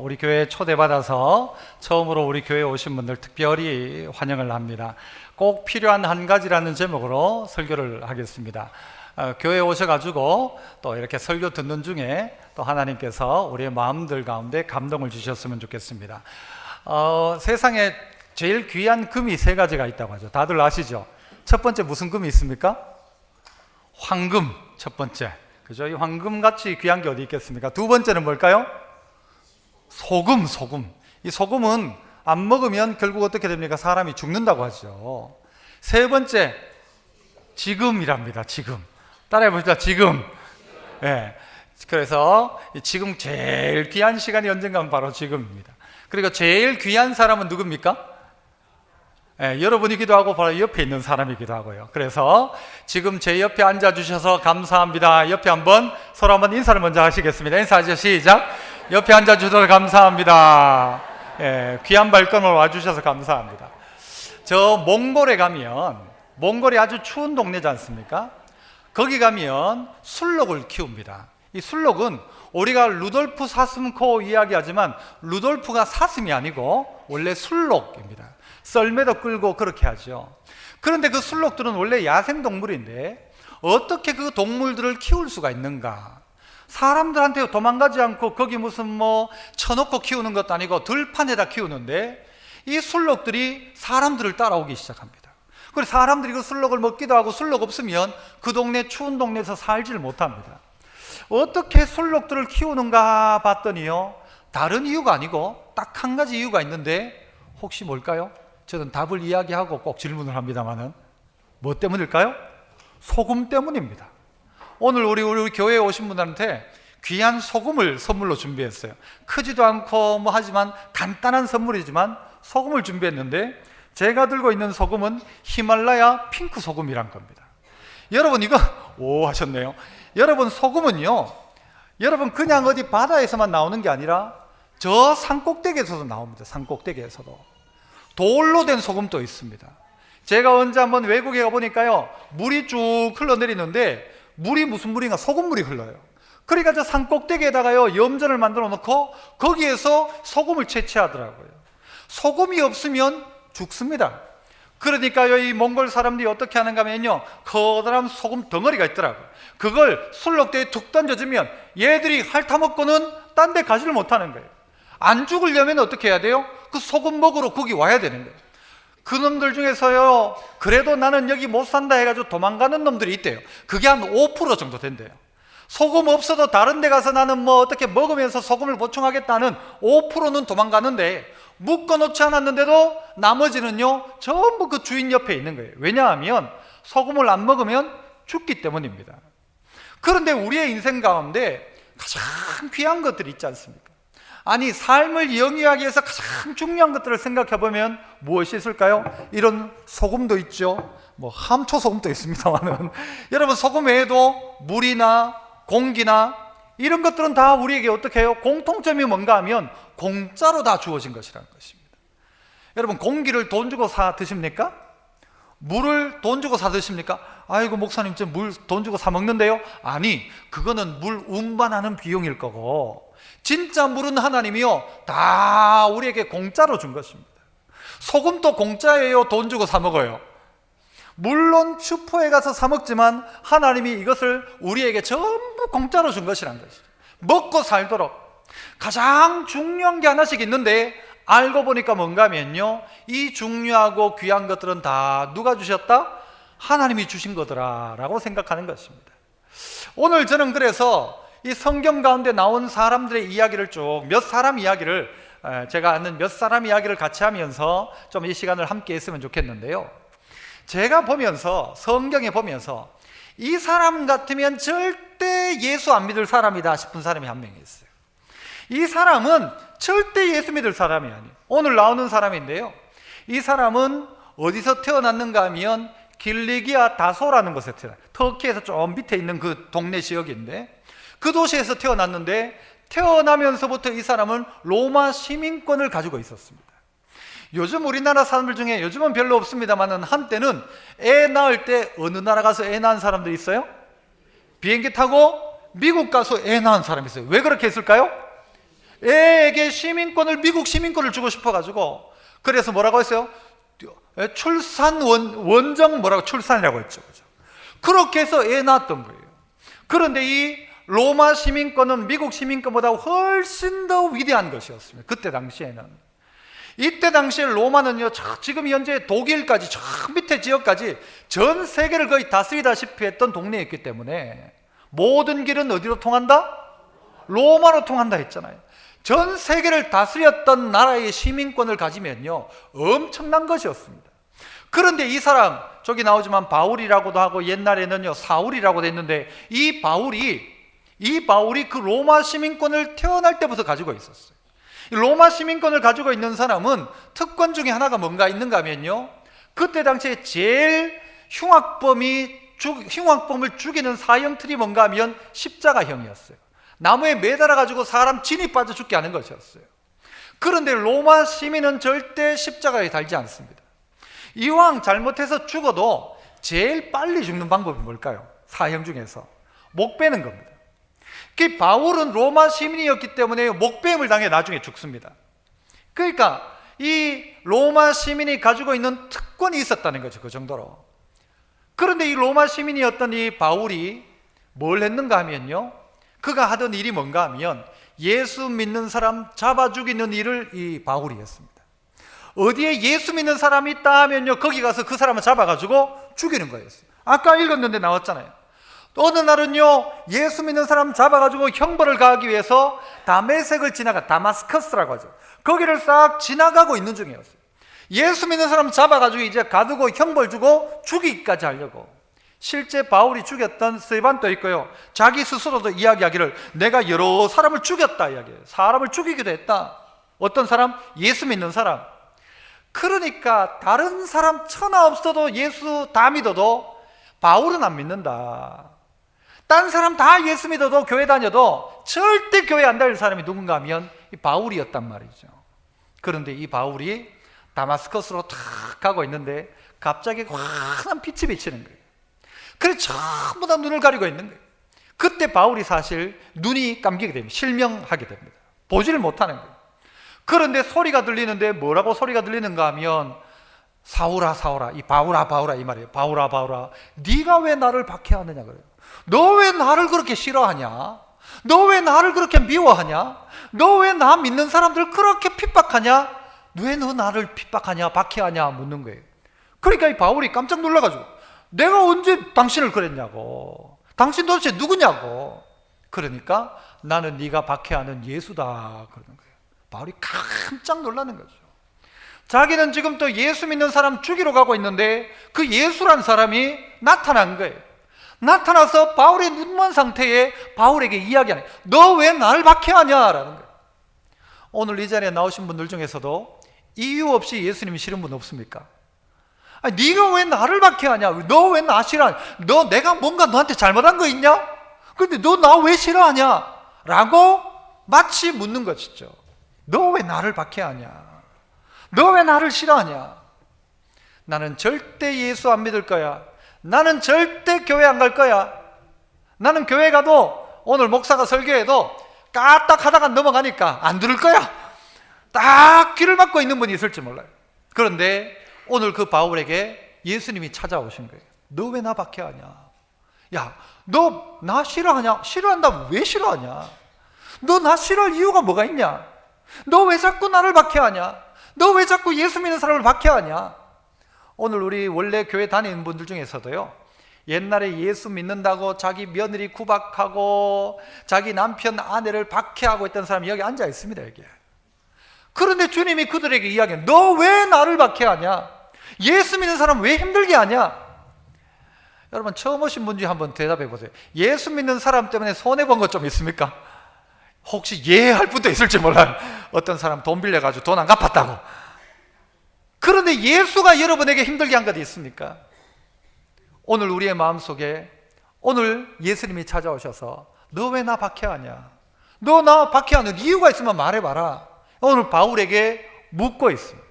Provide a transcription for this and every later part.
우리 교회에 초대받아서 처음으로 우리 교회에 오신 분들 특별히 환영을 합니다. 꼭 필요한 한 가지라는 제목으로 설교를 하겠습니다. 교회에 오셔가지고 또 이렇게 설교 듣는 중에 또 하나님께서 우리의 마음들 가운데 감동을 주셨으면 좋겠습니다. 세상에 제일 귀한 금이 세 가지가 있다고 하죠. 다들 아시죠? 첫 번째 무슨 금이 있습니까? 황금, 첫 번째. 그죠? 이 황금같이 귀한 게 어디 있겠습니까? 두 번째는 뭘까요? 소금. 이 소금은 안 먹으면 결국 어떻게 됩니까? 사람이 죽는다고 하죠. 세 번째, 지금이랍니다. 지금. 따라해 보시죠. 지금. 네. 그래서 지금 제일 귀한 시간이 언젠가는 바로 지금입니다. 그리고 제일 귀한 사람은 누굽니까? 네, 여러분이기도 하고 바로 옆에 있는 사람이기도 하고요. 그래서 지금 제 옆에 앉아주셔서 감사합니다. 옆에 서로 한번 인사를 먼저 하시겠습니다. 인사하시죠. 시작. 옆에 앉아주셔서 감사합니다. 예, 귀한 발걸음을 와주셔서 감사합니다. 저 몽골에 가면, 몽골이 아주 추운 동네지 않습니까? 거기 가면 술록을 키웁니다. 이 술록은 우리가 루돌프 사슴코 이야기하지만 루돌프가 사슴이 아니고 원래 술록입니다. 썰매도 끌고 그렇게 하죠. 그런데 그 술록들은 원래 야생동물인데 어떻게 그 동물들을 키울 수가 있는가? 사람들한테 도망가지 않고 거기 무슨 쳐놓고 키우는 것도 아니고 들판에다 키우는데 이 술록들이 사람들을 따라오기 시작합니다. 그래서 사람들이 그 술록을 먹기도 하고 술록 없으면 그 동네 추운 동네에서 살지를 못합니다. 어떻게 술록들을 키우는가 봤더니요, 다른 이유가 아니고 딱 한 가지 이유가 있는데 혹시 뭘까요? 저는 답을 이야기하고 꼭 질문을 합니다만은 뭐 때문일까요? 소금 때문입니다. 오늘 우리 교회에 오신 분들한테 귀한 소금을 선물로 준비했어요. 크지도 않고 하지만 간단한 선물이지만 소금을 준비했는데 제가 들고 있는 소금은 히말라야 핑크 소금이란 겁니다. 여러분 이거 오 하셨네요. 여러분 소금은요, 여러분 그냥 어디 바다에서만 나오는 게 아니라 저 산꼭대기에서도 나옵니다. 산꼭대기에서도 돌로 된 소금도 있습니다. 제가 언제 한번 외국에 가보니까요, 물이 쭉 흘러내리는데 물이 무슨 물인가? 소금물이 흘러요. 그러니까 저 산꼭대기에다가요 염전을 만들어 놓고 거기에서 소금을 채취하더라고요. 소금이 없으면 죽습니다. 그러니까요 이 몽골 사람들이 어떻게 하는가 하면요, 커다란 소금 덩어리가 있더라고요. 그걸 술록대에 툭 던져주면 얘들이 핥아먹고는 딴 데 가지를 못하는 거예요. 안 죽으려면 어떻게 해야 돼요? 그 소금 먹으러 거기 와야 되는 거예요. 그놈들 중에서요, 그래도 나는 여기 못 산다 해가지고 도망가는 놈들이 있대요. 그게 한 5% 정도 된대요. 소금 없어도 다른 데 가서 나는 어떻게 먹으면서 소금을 보충하겠다는 5%는 도망가는데 묶어놓지 않았는데도 나머지는요 전부 그 주인 옆에 있는 거예요. 왜냐하면 소금을 안 먹으면 죽기 때문입니다. 그런데 우리의 인생 가운데 가장 귀한 것들이 있지 않습니까? 아니, 삶을 영위하기 위해서 가장 중요한 것들을 생각해 보면 무엇이 있을까요? 이런 소금도 있죠. 함초 소금도 있습니다만은 여러분 소금 외에도 물이나 공기나 이런 것들은 다 우리에게 어떻게 해요? 공통점이 뭔가 하면 공짜로 다 주어진 것이라는 것입니다. 여러분 공기를 돈 주고 사 드십니까? 물을 돈 주고 사 드십니까? 아이고 목사님 저 물 돈 주고 사 먹는데요? 아니, 그거는 물 운반하는 비용일 거고 진짜 물은 하나님이요 다 우리에게 공짜로 준 것입니다. 소금도 공짜예요? 돈 주고 사 먹어요? 물론 슈퍼에 가서 사 먹지만 하나님이 이것을 우리에게 전부 공짜로 준 것이란 것이죠. 먹고 살도록. 가장 중요한 게 하나씩 있는데 알고 보니까 뭔가 하면요, 이 중요하고 귀한 것들은 다 누가 주셨다? 하나님이 주신 거더라 라고 생각하는 것입니다. 오늘 저는 그래서 이 성경 가운데 나온 사람들의 이야기를 쭉 몇 사람 이야기를, 제가 아는 몇 사람 이야기를 같이 하면서 좀 이 시간을 함께 했으면 좋겠는데요, 제가 보면서 성경에 보면서 이 사람 같으면 절대 예수 안 믿을 사람이다 싶은 사람이 한 명 있어요. 이 사람은 절대 예수 믿을 사람이 아니에요. 오늘 나오는 사람인데요, 이 사람은 어디서 태어났는가 하면 길리기아 다소라는 곳에 태어났어요. 터키에서 좀 밑에 있는 그 동네 지역인데 그 도시에서 태어났는데 태어나면서부터 이 사람은 로마 시민권을 가지고 있었습니다. 요즘 우리나라 사람들 중에, 요즘은 별로 없습니다만 한때는 애 낳을 때 어느 나라 가서 애 낳은 사람들이 있어요? 비행기 타고 미국 가서 애 낳은 사람이 있어요. 왜 그렇게 했을까요? 애에게 미국 시민권을 주고 싶어가지고, 그래서 뭐라고 했어요? 원정 출산이라고 했죠. 그죠? 그렇게 해서 애 낳았던 거예요. 그런데 이 로마 시민권은 미국 시민권보다 훨씬 더 위대한 것이었습니다. 그때 당시에는. 이때 당시에 로마는요, 지금 현재 독일까지, 저 밑에 지역까지 전 세계를 거의 다스리다시피 했던 동네였기 때문에 모든 길은 어디로 통한다? 로마로 통한다 했잖아요. 전 세계를 다스렸던 나라의 시민권을 가지면요, 엄청난 것이었습니다. 그런데 이 사람, 저기 나오지만 바울이라고도 하고 옛날에는요 사울이라고 됐는데, 이 바울이 그 로마 시민권을 태어날 때부터 가지고 있었어요. 로마 시민권을 가지고 있는 사람은 특권 중에 하나가 뭔가 있는가 하면요, 그때 당시에 제일 흉악범을 죽이는 사형틀이 뭔가 하면 십자가형이었어요. 나무에 매달아 가지고 사람 진이 빠져 죽게 하는 것이었어요. 그런데 로마 시민은 절대 십자가에 달지 않습니다. 이왕 잘못해서 죽어도 제일 빨리 죽는 방법이 뭘까요? 사형 중에서 목 빼는 겁니다. 그 바울은 로마 시민이었기 때문에 목배임을 당해 나중에 죽습니다. 그러니까 이 로마 시민이 가지고 있는 특권이 있었다는 거죠. 그 정도로. 그런데 이 로마 시민이었던 이 바울이 뭘 했는가 하면요, 그가 하던 일이 뭔가 하면 예수 믿는 사람 잡아 죽이는 일을 이 바울이 했습니다. 어디에 예수 믿는 사람이 있다 하면요, 거기 가서 그 사람을 잡아가지고 죽이는 거였어요. 아까 읽었는데 나왔잖아요. 어느 날은요, 예수 믿는 사람 잡아가지고 형벌을 가하기 위해서 다메섹을 다마스커스라고 하죠. 거기를 싹 지나가고 있는 중이었어요. 예수 믿는 사람 잡아가지고 이제 가두고 형벌 주고 죽이기까지 하려고. 실제 바울이 죽였던 스데반도 있고요, 자기 스스로도 이야기하기를 내가 여러 사람을 죽였다 이야기해요. 사람을 죽이기도 했다. 어떤 사람? 예수 믿는 사람. 그러니까 다른 사람 천하 없어도 예수 다 믿어도 바울은 안 믿는다. 딴 사람 다 예수 믿어도 교회 다녀도 절대 교회 안 다닐 사람이 누군가 하면 이 바울이었단 말이죠. 그런데 이 바울이 다마스커스로 탁 가고 있는데 갑자기 환한 빛이 비치는 거예요. 그래서 전부 다 눈을 가리고 있는 거예요. 그때 바울이 사실 눈이 감기게 됩니다. 실명하게 됩니다. 보지를 못하는 거예요. 그런데 소리가 들리는데 뭐라고 소리가 들리는가 하면 사울아 사울아, 이 바울아 바울아 이 말이에요. 바울아 바울아, 네가 왜 나를 박해하느냐 그래요. 너 왜 나를 그렇게 싫어하냐? 너 왜 나를 그렇게 미워하냐? 너 왜 나 믿는 사람들 그렇게 핍박하냐? 왜 너 나를 핍박하냐 박해하냐 묻는 거예요. 그러니까 이 바울이 깜짝 놀라가지고 내가 언제 당신을 그랬냐고, 당신 도대체 누구냐고. 그러니까 나는 네가 박해하는 예수다 그러는 거예요. 바울이 깜짝 놀라는 거죠. 자기는 지금 또 예수 믿는 사람 죽이러 가고 있는데 그 예수란 사람이 나타난 거예요. 나타나서 바울의 눈먼 상태에 바울에게 이야기하는 거예요. 너 왜 나를 박해하냐라는 거예요. 오늘 이 자리에 나오신 분들 중에서도 이유 없이 예수님이 싫은 분 없습니까? 아니, 네가 왜 나를 박해하냐? 너 왜 나 싫어하냐? 너 내가 뭔가 너한테 잘못한 거 있냐? 근데 너 나 왜 싫어하냐? 라고 마치 묻는 것이죠. 너 왜 나를 박해하냐? 너 왜 나를 싫어하냐? 나는 절대 예수 안 믿을 거야. 나는 절대 교회 안 갈 거야. 나는 교회 가도 오늘 목사가 설교해도 까딱 하다가 넘어가니까 안 들을 거야. 딱 귀를 막고 있는 분이 있을지 몰라요. 그런데 오늘 그 바울에게 예수님이 찾아오신 거예요. 너 왜 나 박해하냐? 야, 너 나 싫어하냐? 싫어한다면 왜 싫어하냐? 너 나 싫어할 이유가 뭐가 있냐? 너 왜 자꾸 나를 박해하냐? 너 왜 자꾸 예수 믿는 사람을 박해하냐? 오늘 우리 원래 교회 다니는 분들 중에서도요, 옛날에 예수 믿는다고 자기 며느리 구박하고 자기 남편 아내를 박해하고 있던 사람이 여기 앉아 있습니다. 여기. 그런데 주님이 그들에게 이야기해요. 너 왜 나를 박해하냐? 예수 믿는 사람 왜 힘들게 하냐? 여러분 처음 오신 분 중에 한번 대답해 보세요. 예수 믿는 사람 때문에 손해본 것 좀 있습니까? 혹시 예 할 분도 있을지 몰라요. 어떤 사람 돈 빌려가지고 돈 안 갚았다고. 그런데 예수가 여러분에게 힘들게 한 것 있습니까? 오늘 우리의 마음속에 오늘 예수님이 찾아오셔서 너 왜 나 박해하냐? 너 나 박해하는 이유가 있으면 말해봐라. 오늘 바울에게 묻고 있습니다.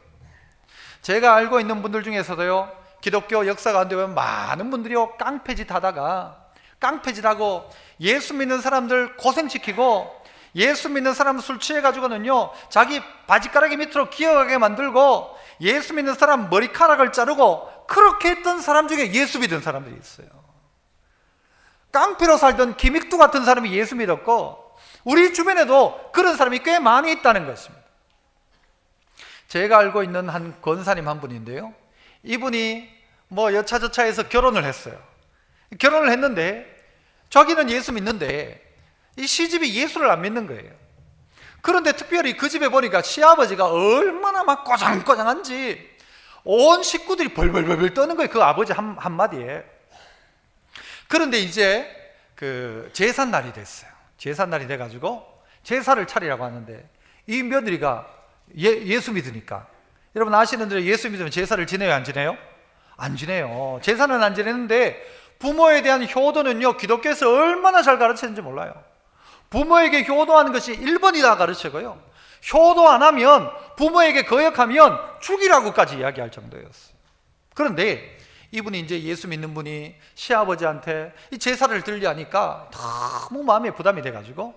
제가 알고 있는 분들 중에서도요, 기독교 역사 가운데 보면 많은 분들이 깡패짓 하다가 깡패짓하고 예수 믿는 사람들 고생시키고 예수 믿는 사람 술 취해가지고는요, 자기 바지가락이 밑으로 기어가게 만들고, 예수 믿는 사람 머리카락을 자르고, 그렇게 했던 사람 중에 예수 믿은 사람들이 있어요. 깡패로 살던 김익두 같은 사람이 예수 믿었고, 우리 주변에도 그런 사람이 꽤 많이 있다는 것입니다. 제가 알고 있는 한 권사님 한 분인데요, 이분이 뭐 여차저차해서 결혼을 했어요. 결혼을 했는데 자기는 예수 믿는데 이 시집이 예수를 안 믿는 거예요. 그런데 특별히 그 집에 보니까 시아버지가 얼마나 막 꼬장꼬장한지 온 식구들이 벌벌벌 떠는 거예요. 그 아버지 한마디에. 그런데 이제 그 제삿날이 됐어요. 제삿날이 돼가지고 제사를 차리라고 하는데, 이 며느리가 예수 믿으니까, 여러분 아시는 대로 예수 믿으면 제사를 지내요, 안 지내요? 안 지내요. 제사는 안 지내는데 부모에 대한 효도는요, 기독교에서 얼마나 잘 가르치는지 몰라요. 부모에게 효도하는 것이 1번이다 가르치고요, 효도 안 하면, 부모에게 거역하면 죽이라고까지 이야기할 정도였어요. 그런데 이분이 이제 예수 믿는 분이 시아버지한테 이 제사를 드리려 하니까 너무 마음에 부담이 돼가지고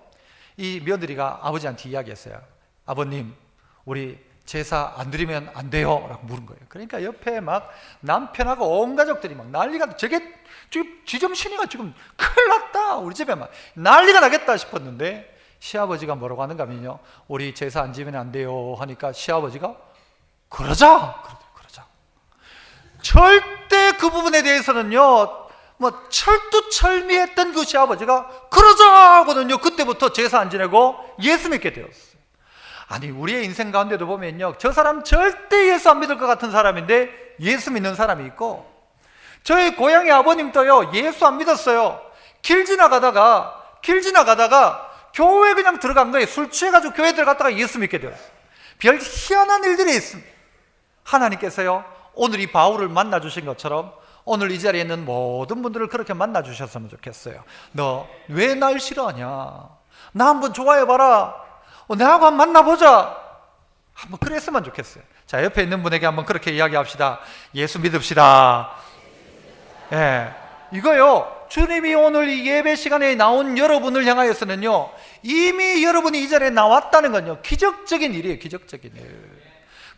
이 며느리가 아버지한테 이야기했어요. 아버님, 우리 제사 안 드리면 안 돼요 라고 물은 거예요. 그러니까 옆에 막 남편하고 온 가족들이 막 난리가, 저게 지금 지정신이가 지금 큰일 났다, 우리 집에 막 난리가 나겠다 싶었는데, 시아버지가 뭐라고 하는가 하면요, 우리 제사 안 지면 안 돼요 하니까 시아버지가 그러자. 절대 그 부분에 대해서는요, 뭐 철두철미했던 그 시아버지가 그러자 하거든요, 그때부터 제사 안 지내고 예수 믿게 되었어요. 아니, 우리의 인생 가운데도 보면요, 저 사람 절대 예수 안 믿을 것 같은 사람인데 예수 믿는 사람이 있고, 저희 고향의 아버님도요, 예수 안 믿었어요. 길 지나가다가 교회 그냥 들어간 거예요. 술 취해가지고 교회 들어갔다가 예수 믿게 되었어요. 별 희한한 일들이 있습니다. 하나님께서요, 오늘 이 바울을 만나주신 것처럼 오늘 이 자리에 있는 모든 분들을 그렇게 만나주셨으면 좋겠어요. 너 왜 날 싫어하냐? 나 한번 좋아해봐라. 나하고 한번 만나보자. 한번 그랬으면 좋겠어요. 자, 옆에 있는 분에게 한번 그렇게 이야기합시다. 예수 믿읍시다. 예, 이거요, 주님이 오늘 이 예배 시간에 나온 여러분을 향하여서는요, 이미 여러분이 이 자리에 나왔다는 건요, 기적적인 일이에요. 기적적인 일.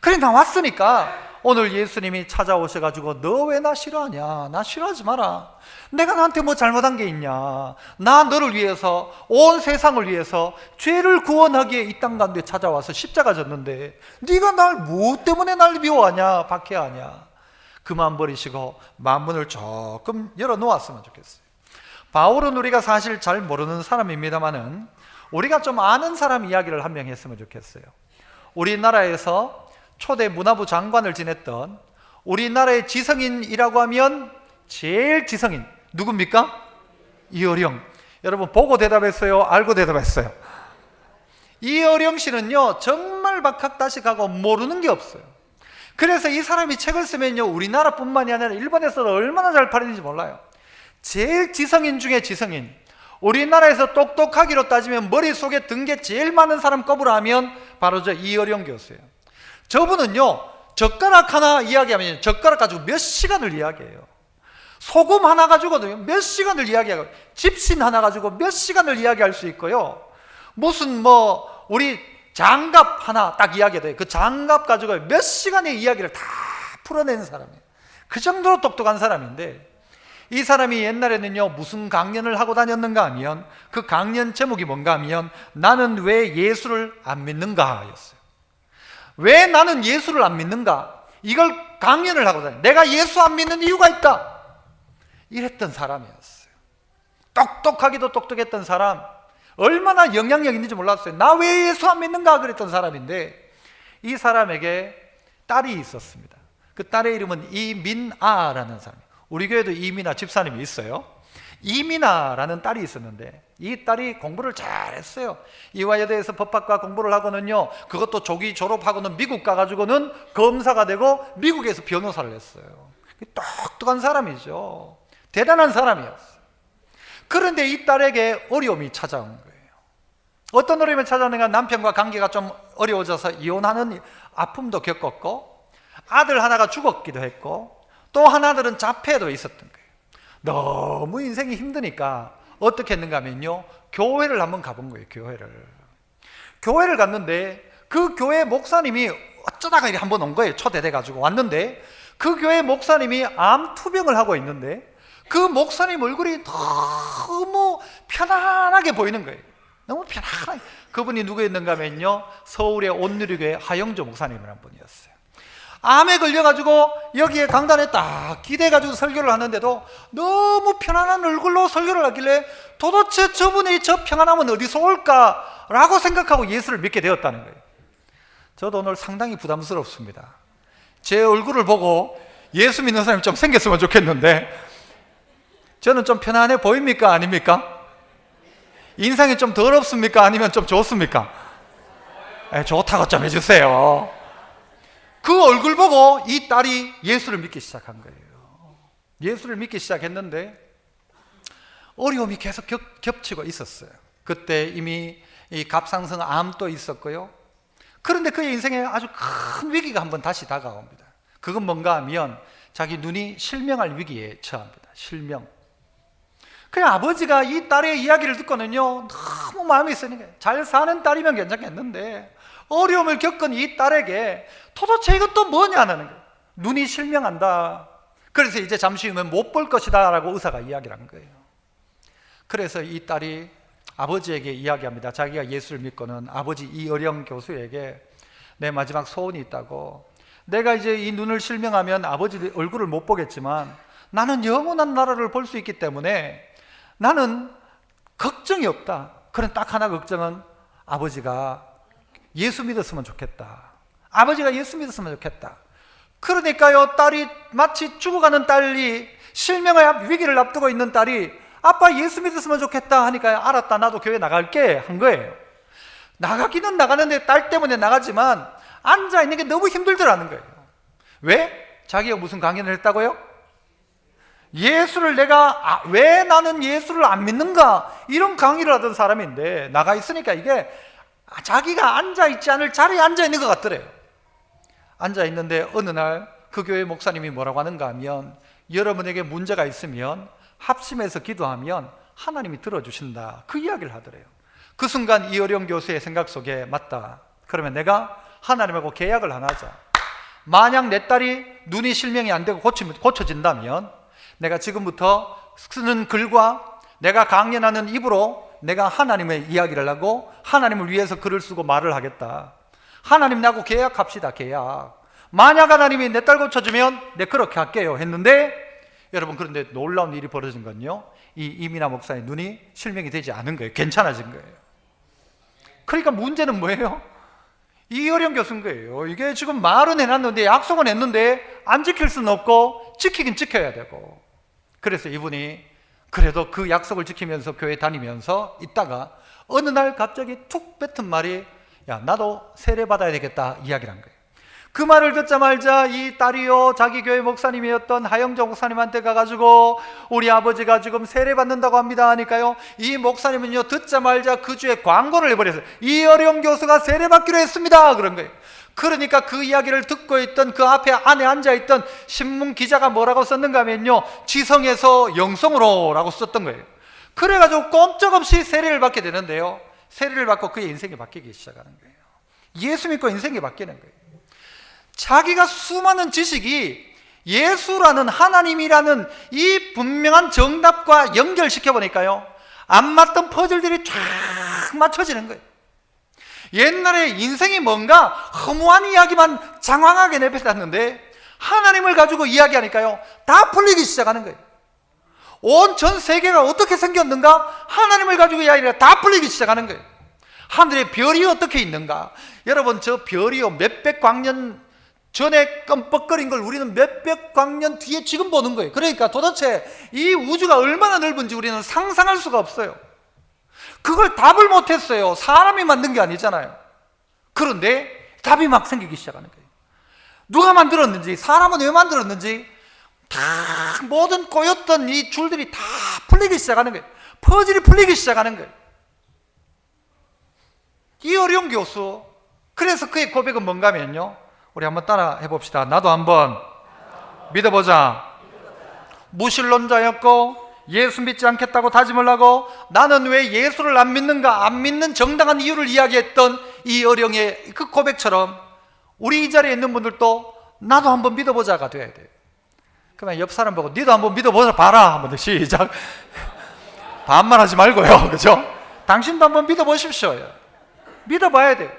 그래, 나왔으니까 오늘 예수님이 찾아오셔가지고 너 왜 나 싫어하냐? 나 싫어하지 마라. 내가 나한테 뭐 잘못한 게 있냐? 나 너를 위해서, 온 세상을 위해서 죄를 구원하기에 이 땅 가운데 찾아와서 십자가 졌는데 네가 날 뭐 때문에 날 미워하냐? 박해하냐? 그만 버리시고 만문을 조금 열어놓았으면 좋겠어요. 바울은 우리가 사실 잘 모르는 사람입니다만은 우리가 좀 아는 사람 이야기를 한 명 했으면 좋겠어요. 우리나라에서 초대 문화부 장관을 지냈던, 우리나라의 지성인이라고 하면 제일 지성인 누굽니까? 이어령. 여러분 보고 대답했어요? 알고 대답했어요? 이어령 씨는요, 정말 박학다식하고 모르는 게 없어요. 그래서 이 사람이 책을 쓰면요, 우리나라뿐만이 아니라 일본에서도 얼마나 잘 팔리는지 몰라요. 제일 지성인 중에 지성인, 우리나라에서 똑똑하기로 따지면 머릿속에 든 게 제일 많은 사람 꼽으라 하면 바로 저 이어령 교수예요. 저분은요, 젓가락 하나 이야기하면 젓가락 가지고 몇 시간을 이야기해요. 소금 하나 가지고도 몇 시간을 이야기하고, 집신 하나 가지고 몇 시간을 이야기할 수 있고요, 무슨 뭐 우리 장갑 하나 딱 이야기해도 그 장갑 가지고 몇 시간의 이야기를 다 풀어내는 사람이에요. 그 정도로 똑똑한 사람인데, 이 사람이 옛날에는요, 무슨 강연을 하고 다녔는가 하면 그 강연 제목이 뭔가 하면 나는 왜 예수를 안 믿는가 였어요. 왜 나는 예수를 안 믿는가? 이걸 강연을 하고 다녀요. 내가 예수 안 믿는 이유가 있다, 이랬던 사람이었어요. 똑똑하기도 똑똑했던 사람, 얼마나 영향력 있는지 몰랐어요. 나 왜 예수 안 믿는가 그랬던 사람인데, 이 사람에게 딸이 있었습니다. 그 딸의 이름은 이민아라는 사람이에요. 우리 교회도 이민아 집사님이 있어요. 이민아라는 딸이 있었는데 이 딸이 공부를 잘했어요. 이화여대에서 법학과 공부를 하고는요, 그것도 조기 졸업하고는 미국 가가지고는 검사가 되고 미국에서 변호사를 했어요. 똑똑한 사람이죠. 대단한 사람이었어요. 그런데 이 딸에게 어려움이 찾아온 거예요. 어떤 어려움이 찾아오는가? 남편과 관계가 좀 어려워져서 이혼하는 아픔도 겪었고, 아들 하나가 죽었기도 했고, 또 하나들은 자폐도 있었던 거예요. 너무 인생이 힘드니까 어떻게 했는가 하면요, 교회를 한번 가본 거예요. 교회를. 교회를 갔는데 그 교회 목사님이 어쩌다가 이렇게 한번 온 거예요. 초대돼가지고 왔는데 그 교회 목사님이 암 투병을 하고 있는데 그 목사님 얼굴이 너무 편안하게 보이는 거예요. 너무 편안하게. 그분이 누구였는가 하면요, 서울의 온누리교회 하영조 목사님이라는 분이었어요. 암에 걸려가지고 여기에 강단에 딱 기대가지고 설교를 하는데도 너무 편안한 얼굴로 설교를 하길래 도대체 저분이 저 평안함은 어디서 올까라고 생각하고 예수를 믿게 되었다는 거예요. 저도 오늘 상당히 부담스럽습니다. 제 얼굴을 보고 예수 믿는 사람이 좀 생겼으면 좋겠는데 저는 좀 편안해 보입니까? 아닙니까? 인상이 좀 더럽습니까? 아니면 좀 좋습니까? 좋다고 좀 해주세요. 그 얼굴 보고 이 딸이 예수를 믿기 시작한 거예요. 예수를 믿기 시작했는데 어려움이 계속 겹치고 있었어요. 그때 이미 이 갑상선 암도 있었고요. 그런데 그의 인생에 아주 큰 위기가 한번 다시 다가옵니다. 그건 뭔가 하면 자기 눈이 실명할 위기에 처합니다. 실명. 그냥 아버지가 이 딸의 이야기를 듣고는요, 너무 마음이 쓰니까 잘 사는 딸이면 괜찮겠는데 어려움을 겪은 이 딸에게 도대체 이것도 뭐냐는 거예요. 눈이 실명한다. 그래서 이제 잠시 후면 못 볼 것이다 라고 의사가 이야기를 한 거예요. 그래서 이 딸이 아버지에게 이야기합니다. 자기가 예수를 믿고는 아버지 이어령 교수에게 내 마지막 소원이 있다고. 내가 이제 이 눈을 실명하면 아버지 얼굴을 못 보겠지만 나는 영원한 나라를 볼 수 있기 때문에 나는 걱정이 없다. 그런 딱 하나 걱정은 아버지가 예수 믿었으면 좋겠다. 아버지가 예수 믿었으면 좋겠다. 그러니까요, 딸이 마치 죽어가는 딸이 실명의 위기를 앞두고 있는 딸이 아빠 예수 믿었으면 좋겠다 하니까 알았다, 나도 교회 나갈게 한 거예요. 나가기는 나가는데 딸 때문에 나가지만 앉아있는 게 너무 힘들더라는 거예요. 왜? 자기가 무슨 강연을 했다고요? 예수를 왜 나는 예수를 안 믿는가? 이런 강의를 하던 사람인데 나가 있으니까 이게 자기가 앉아있지 않을 자리에 앉아있는 것 같더래요. 앉아있는데 어느 날 그 교회 목사님이 뭐라고 하는가 하면 여러분에게 문제가 있으면 합심해서 기도하면 하나님이 들어주신다. 그 이야기를 하더래요. 그 순간 이어령 교수의 생각 속에 맞다. 그러면 내가 하나님하고 계약을 하나 하자. 만약 내 딸이 눈이 실명이 안 되고 고쳐진다면 내가 지금부터 쓰는 글과 내가 강연하는 입으로 내가 하나님의 이야기를 하고 하나님을 위해서 글을 쓰고 말을 하겠다. 하나님 나하고 계약합시다. 계약. 만약 하나님이 내 딸 고쳐주면 내 그렇게 할게요 했는데 여러분, 그런데 놀라운 일이 벌어진 건요, 이 이민아 목사의 눈이 실명이 되지 않은 거예요. 괜찮아진 거예요. 그러니까 문제는 뭐예요? 이어령 교수인 거예요. 이게 지금 말은 해놨는데 약속은 했는데 안 지킬 수는 없고 지키긴 지켜야 되고. 그래서 이분이 그래도 그 약속을 지키면서 교회 다니면서 있다가 어느 날 갑자기 툭 뱉은 말이, 야, 나도 세례 받아야 되겠다 이야기를 한 거예요. 그 말을 듣자마자 이 딸이요, 자기 교회 목사님이었던 하영정 목사님한테 가가지고 우리 아버지가 지금 세례 받는다고 합니다 하니까요, 이 목사님은요 듣자마자 그 주에 광고를 해버렸어요. 이어령 교수가 세례 받기로 했습니다 그런 거예요. 그러니까 그 이야기를 듣고 있던 그 앞에 안에 앉아있던 신문 기자가 뭐라고 썼는가 하면요, 지성에서 영성으로 라고 썼던 거예요. 그래가지고 꼼짝없이 세례를 받게 되는데요, 세례를 받고 그의 인생이 바뀌기 시작하는 거예요. 예수 믿고 인생이 바뀌는 거예요. 자기가 수많은 지식이 예수라는 하나님이라는 이 분명한 정답과 연결시켜 보니까요, 안 맞던 퍼즐들이 쫙 맞춰지는 거예요. 옛날에 인생이 뭔가 허무한 이야기만 장황하게 내뱉었는데 하나님을 가지고 이야기하니까요, 다 풀리기 시작하는 거예요. 온 전 세계가 어떻게 생겼는가? 하나님을 가지고 이야기하니까 다 풀리기 시작하는 거예요. 하늘에 별이 어떻게 있는가? 여러분, 저 별이요, 몇백 광년 전에 껌뻑거린 걸 우리는 몇백 광년 뒤에 지금 보는 거예요. 그러니까 도대체 이 우주가 얼마나 넓은지 우리는 상상할 수가 없어요. 그걸 답을 못했어요. 사람이 만든 게 아니잖아요. 그런데 답이 막 생기기 시작하는 거예요. 누가 만들었는지, 사람은 왜 만들었는지 다 모든 꼬였던 이 줄들이 다 풀리기 시작하는 거예요. 퍼즐이 풀리기 시작하는 거예요. 이어령 교수, 그래서 그의 고백은 뭔가 하면요, 우리 한번 따라 해봅시다. 나도 한번 믿어보자. 무신론자였고 예수 믿지 않겠다고 다짐을 하고 나는 왜 예수를 안 믿는가, 안 믿는 정당한 이유를 이야기했던 이 어령의 그 고백처럼 우리 이 자리에 있는 분들도 나도 한번 믿어보자가 돼야 돼요. 그러면 옆 사람 보고 니도 한번 믿어보자 봐라 한번 시작. 반말하지 말고요, 그죠? 당신도 한번 믿어보십시오. 믿어봐야 돼요.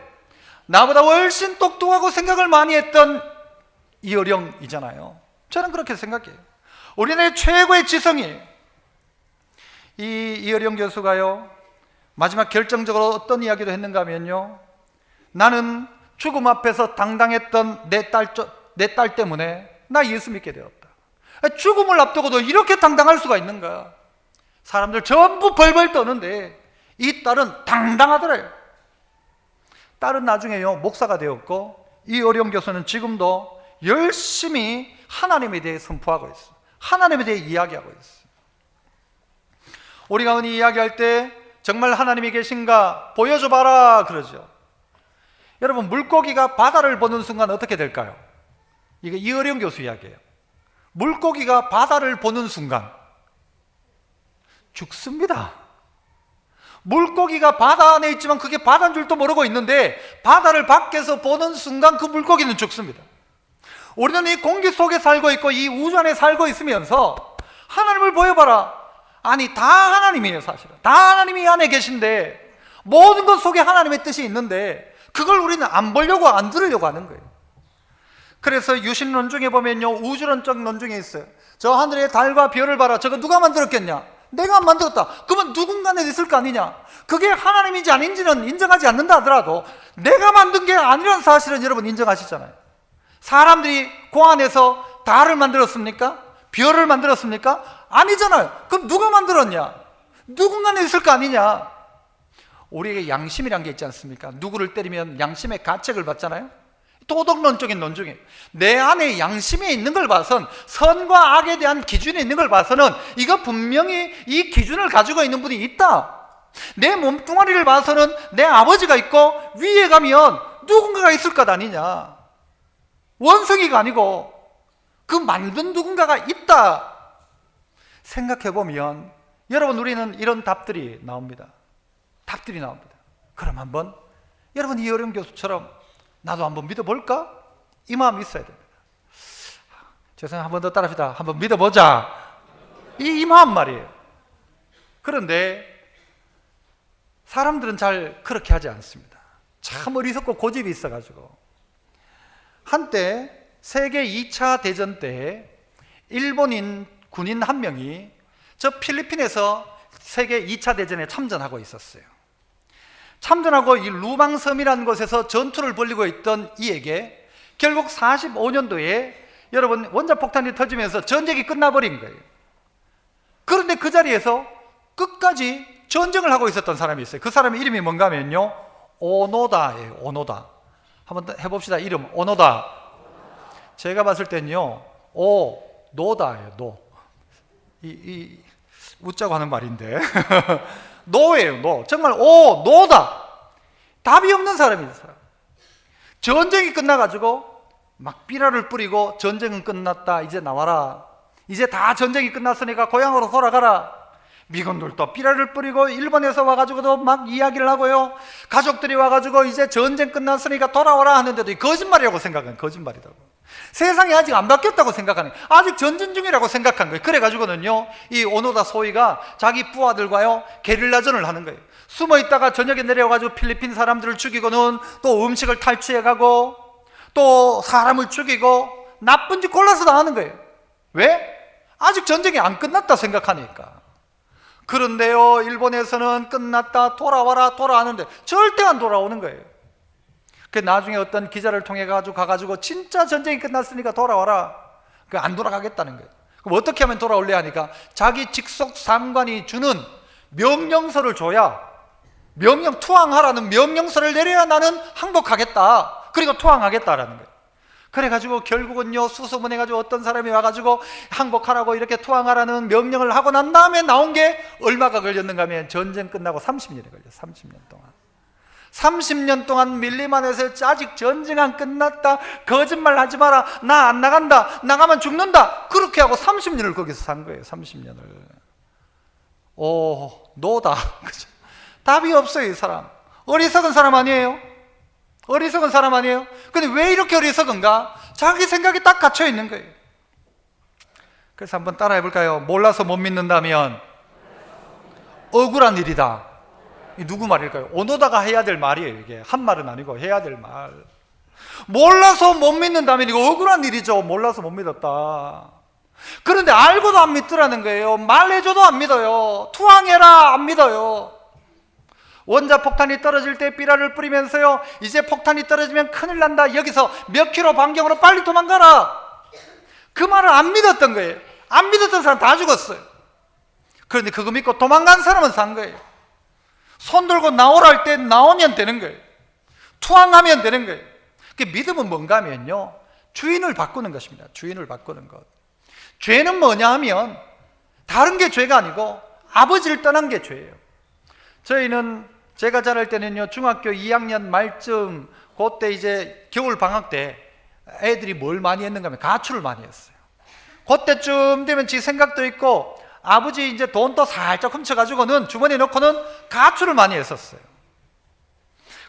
나보다 훨씬 똑똑하고 생각을 많이 했던 이 어령이잖아요. 저는 그렇게 생각해요. 우리나라의 최고의 지성이에요. 이어령 교수가요, 마지막 결정적으로 어떤 이야기도 했는가 하면요, 나는 죽음 앞에서 당당했던 내 딸 때문에 나 예수 믿게 되었다. 죽음을 앞두고도 이렇게 당당할 수가 있는가? 사람들 전부 벌벌 떠는데 이 딸은 당당하더래요. 딸은 나중에요 목사가 되었고, 이 어령 교수는 지금도 열심히 하나님에 대해 선포하고 있어요. 하나님에 대해 이야기하고 있어요. 우리가 흔히 이야기할 때 정말 하나님이 계신가 보여줘 봐라 그러죠. 여러분, 물고기가 바다를 보는 순간 어떻게 될까요? 이게 이어령 교수 이야기예요. 물고기가 바다를 보는 순간 죽습니다. 물고기가 바다 안에 있지만 그게 바다인 줄도 모르고 있는데 바다를 밖에서 보는 순간 그 물고기는 죽습니다. 우리는 이 공기 속에 살고 있고 이 우주 안에 살고 있으면서 하나님을 보여봐라. 아니, 다 하나님이에요. 사실은 다 하나님이 이 안에 계신데, 모든 것 속에 하나님의 뜻이 있는데 그걸 우리는 안 보려고, 안 들으려고 하는 거예요. 그래서 유신론 중에 보면요, 우주론적 론 중에 있어요. 저 하늘의 달과 별을 봐라. 저거 누가 만들었겠냐? 내가 안 만들었다. 그러면 누군가는 있을 거 아니냐? 그게 하나님인지 아닌지는 인정하지 않는다 하더라도 내가 만든 게 아니라는 사실은 여러분 인정하시잖아요. 사람들이 공안에서 달을 만들었습니까? 별을 만들었습니까? 아니잖아요. 그럼 누가 만들었냐? 누군가는 있을 거 아니냐? 우리에게 양심이란 게 있지 않습니까? 누구를 때리면 양심의 가책을 받잖아요. 도덕론적인 논 중에 내 안에 양심에 있는 걸 봐선, 선과 악에 대한 기준이 있는 걸 봐서는 이거 분명히 이 기준을 가지고 있는 분이 있다. 내 몸뚱아리를 봐서는 내 아버지가 있고 위에 가면 누군가가 있을 것 아니냐. 원숭이가 아니고 그 만든 누군가가 있다 생각해보면 여러분, 우리는 이런 답들이 나옵니다. 답들이 나옵니다. 그럼 한번 여러분, 이어령 교수처럼 나도 한번 믿어볼까? 이 마음이 있어야 됩니다. 죄송해요, 한 번 더 따라합시다. 한번 믿어보자. 이 마음 말이에요. 그런데 사람들은 잘 그렇게 하지 않습니다. 참 어리석고 고집이 있어가지고, 한때 세계 2차 대전 때 일본인 군인 한 명이 저 필리핀에서 세계 2차 대전에 참전하고 있었어요. 참전하고 이 루방섬이라는 곳에서 전투를 벌이고 있던 이에게 결국 45년도에 여러분, 원자폭탄이 터지면서 전쟁이 끝나버린 거예요. 그런데 그 자리에서 끝까지 전쟁을 하고 있었던 사람이 있어요. 그 사람의 이름이 뭔가 하면요, 오노다예요. 오노다. 한번 해봅시다. 이름 오노다. 제가 봤을 때는요, 노다예요. 노. 웃자고 하는 말인데 노예요. 노. 정말 노다. 답이 없는 사람이 있어요. 전쟁이 끝나가지고 막 비라를 뿌리고 전쟁은 끝났다, 이제 나와라, 이제 다 전쟁이 끝났으니까 고향으로 돌아가라. 미군들도 비라를 뿌리고 일본에서 와가지고도 막 이야기를 하고요, 가족들이 와가지고 이제 전쟁 끝났으니까 돌아오라 하는데도 거짓말이라고 생각하는, 거짓말이라고. 세상이 아직 안 바뀌었다고 생각하는, 아직 전쟁 중이라고 생각한 거예요. 그래가지고는요, 이 오노다 소위가 자기 부하들과요 게릴라전을 하는 거예요. 숨어 있다가 저녁에 내려와가지고 필리핀 사람들을 죽이고는 또 음식을 탈취해가고 또 사람을 죽이고 나쁜 짓 골라서 당하는 거예요. 왜? 아직 전쟁이 안 끝났다 생각하니까. 그런데요, 일본에서는 끝났다, 돌아와라, 돌아왔는데 절대 안 돌아오는 거예요. 그 나중에 어떤 기자를 통해 가가지고 진짜 전쟁이 끝났으니까 돌아와라, 그 안 돌아가겠다는 거예요. 그럼 어떻게 하면 돌아올래 하니까 자기 직속 상관이 주는 명령서를 줘야, 투항하라는 명령서를 내려야 나는 항복하겠다, 그리고 투항하겠다라는 거예요. 그래가지고 결국은요, 수소문해가지고 어떤 사람이 와가지고 항복하라고 이렇게 투항하라는 명령을 하고 난 다음에 나온 게 얼마가 걸렸는가 하면 전쟁 끝나고 30년이 걸렸어요. 30년 동안. 30년 동안 밀리만 해서 아직 전쟁 안 끝났다, 거짓말 하지 마라, 나 안 나간다, 나가면 죽는다, 그렇게 하고 30년을 거기서 산 거예요. 30년을. 노다. 답이 없어요. 이 사람 어리석은 사람 아니에요? 어리석은 사람 아니에요? 근데 왜 이렇게 어리석은가? 자기 생각이 딱 갇혀 있는 거예요. 그래서 한번 따라해 볼까요? 몰라서 못 믿는다면 억울한 일이다. 이 누구 말일까요? 오노다가 해야 될 말이에요. 이게 한 말은 아니고 해야 될 말. 몰라서 못 믿는다면 이거 억울한 일이죠. 몰라서 못 믿었다. 그런데 알고도 안 믿더라는 거예요. 말해줘도 안 믿어요. 투항해라, 안 믿어요. 원자폭탄이 떨어질 때 삐라를 뿌리면서요, 이제 폭탄이 떨어지면 큰일 난다, 여기서 몇 킬로 반경으로 빨리 도망가라, 그 말을 안 믿었던 거예요. 안 믿었던 사람 다 죽었어요. 그런데 그거 믿고 도망간 사람은 산 거예요. 손 들고 나오라 할 때 나오면 되는 거예요. 투항하면 되는 거예요. 그 믿음은 뭔가 하면요, 주인을 바꾸는 것입니다. 주인을 바꾸는 것. 죄는 뭐냐 하면 다른 게 죄가 아니고 아버지를 떠난 게 죄예요. 저희는, 제가 자랄 때는요, 중학교 2학년 말쯤, 그때 이제 겨울 방학 때 애들이 뭘 많이 했는가 하면 가출을 많이 했어요. 그때쯤 되면 지 생각도 있고 아버지 이제 돈도 살짝 훔쳐가지고는 주머니에 넣고는 가출을 많이 했었어요.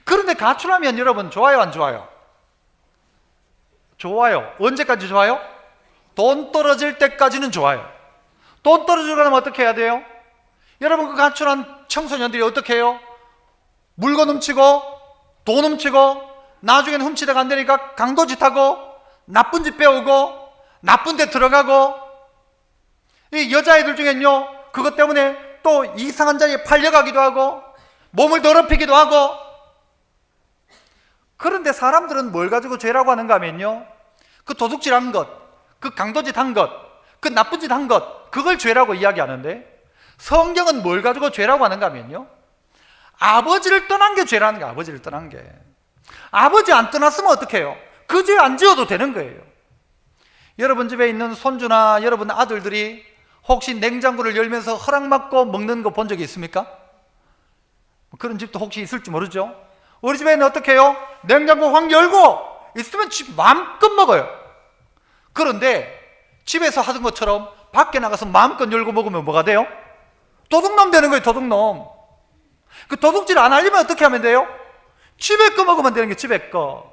그런데 가출하면 여러분 좋아요, 안 좋아요? 좋아요. 언제까지 좋아요? 돈 떨어질 때까지는 좋아요. 돈 떨어지고 나면 어떻게 해야 돼요? 여러분, 그 가출한 청소년들이 어떻게 해요? 물건 훔치고 돈 훔치고 나중에는 훔치다가 안 되니까 강도짓하고 나쁜 짓 배우고 나쁜 데 들어가고, 이 여자애들 중엔요, 그것 때문에 또 이상한 자리에 팔려가기도 하고 몸을 더럽히기도 하고. 그런데 사람들은 뭘 가지고 죄라고 하는가 하면요, 그 도둑질한 것, 그 강도짓 한 것, 그 나쁜 짓 한 것, 그걸 죄라고 이야기하는데, 성경은 뭘 가지고 죄라고 하는가 하면요, 아버지를 떠난 게 죄라는 거예요. 아버지를 떠난 게. 아버지 안 떠났으면 어떻게 해요? 그 죄 안 지어도 되는 거예요. 여러분 집에 있는 손주나 여러분 아들들이 혹시 냉장고를 열면서 허락받고 먹는 거 본 적이 있습니까? 그런 집도 혹시 있을지 모르죠. 우리 집에는 어떻게 해요? 냉장고 확 열고 있으면 마음껏 먹어요. 그런데 집에서 하던 것처럼 밖에 나가서 마음껏 열고 먹으면 뭐가 돼요? 도둑놈 되는 거예요. 도둑놈. 그 도둑질 안 하려면 어떻게 하면 돼요? 집에 거 먹으면 되는 게 집에 거.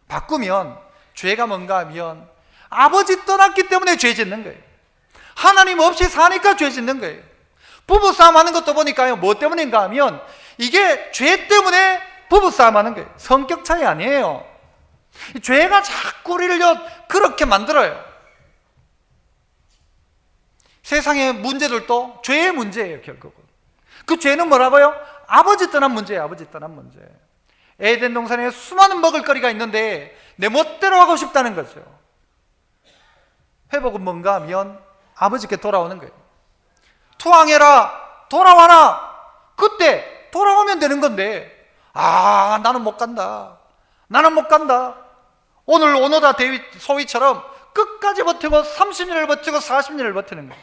바꾸면 죄가 뭔가 하면 아버지 떠났기 때문에 죄 짓는 거예요. 하나님 없이 사니까 죄 짓는 거예요. 부부싸움 하는 것도 보니까요, 뭐 때문인가 하면 이게 죄 때문에 부부싸움 하는 거예요. 성격 차이 아니에요. 죄가 자꾸 우리를 그렇게 만들어요. 세상의 문제들도 죄의 문제예요. 결국은 그 죄는 뭐라고요? 아버지 떠난 문제예요. 아버지 떠난 문제. 에덴 동산에 수많은 먹을거리가 있는데 내 멋대로 하고 싶다는 거죠. 회복은 뭔가 하면 아버지께 돌아오는 거예요. 투항해라, 돌아와라. 그때 돌아오면 되는 건데, 아, 나는 못 간다, 나는 못 간다. 오늘 오노다 데윗 소위처럼 끝까지 버티고 30년을 버티고 40년을 버티는 거예요.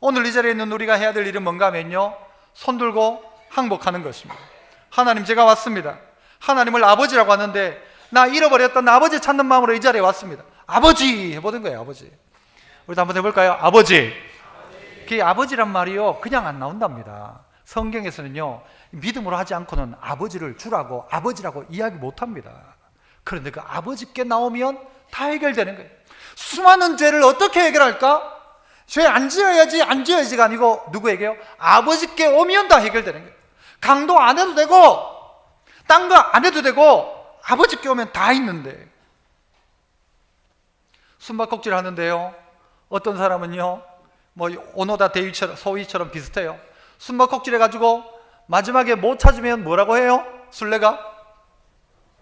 오늘 이 자리에 있는 우리가 해야 될 일은 뭔가 하면요, 손 들고 항복하는 것입니다. 하나님, 제가 왔습니다. 하나님을 아버지라고 하는데 나 잃어버렸던 나 아버지 찾는 마음으로 이 자리에 왔습니다. 아버지 해보는 거예요. 아버지. 우리도 한번 해볼까요? 아버지. 그 아버지란 말이요, 그냥 안 나온답니다. 성경에서는요, 믿음으로 하지 않고는 아버지를 주라고, 아버지라고 이야기 못합니다. 그런데 그 아버지께 나오면 다 해결되는 거예요. 수많은 죄를 어떻게 해결할까? 죄 안 지어야지, 안 지어야지가 아니고 누구에게요? 아버지께 오면 다 해결되는 거예요. 강도 안 해도 되고 딴 거 안 해도 되고 아버지께 오면 다 있는데. 숨바꼭질 하는데요, 어떤 사람은요, 뭐 오노다 데이처럼, 소위처럼 비슷해요. 숨바꼭질 해가지고 마지막에 못 찾으면 뭐라고 해요? 술래가